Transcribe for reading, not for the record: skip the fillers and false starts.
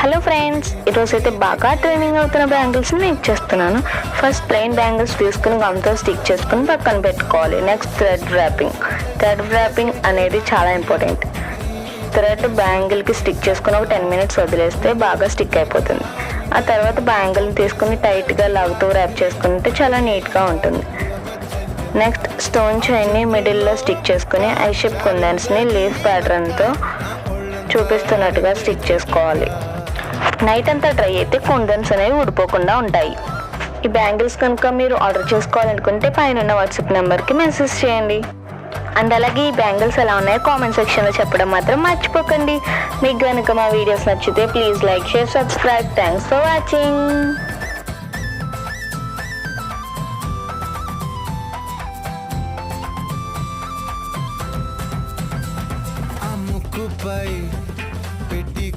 Hello friends, ఈరోజైతే బాగా trending అవుతున్న బ్యాంగిల్స్ని నేను చేస్తున్నాను. ఫస్ట్ ప్లెయిన్ బ్యాంగిల్స్ తీసుకుని గమ్తో స్టిక్ చేసుకుని పక్కన పెట్టుకోవాలి. నెక్స్ట్ థ్రెడ్ ర్యాపింగ్ అనేది చాలా ఇంపార్టెంట్. థ్రెడ్ బ్యాంగిల్కి స్టిక్ చేసుకుని ఒక 10 minutes వదిలేస్తే బాగా స్టిక్ అయిపోతుంది. ఆ తర్వాత బ్యాంగిల్ని తీసుకుని టైట్గా లాగుతూ ర్యాప్ చేసుకుంటే చాలా నీట్గా ఉంటుంది. నెక్స్ట్ స్టోన్ చైన్ని మిడిల్లో స్టిక్ చేసుకుని ఐ షేప్ కుందన్స్ని లీఫ్ ప్యాటర్న్తో చూపిస్తున్నట్టుగా స్టిక్ చేసుకోవాలి. నైట్ అంతా డ్రై అయితే కుందన్స్ అనేవి ఊడిపోకుండా ఉంటాయి. ఈ బ్యాంగిల్స్ కనుక మీరు ఆర్డర్ చేసుకోవాలనుకుంటే పైన వాట్సాప్ నెంబర్కి మెసేజ్ చేయండి. అండ్ అలాగే ఈ బ్యాంగిల్స్ ఎలా ఉన్నాయో కామెంట్ సెక్షన్లో చెప్పడం మాత్రం మర్చిపోకండి. మీకు కనుక మా వీడియోస్ నచ్చితే please like, share, subscribe. Thanks for watching.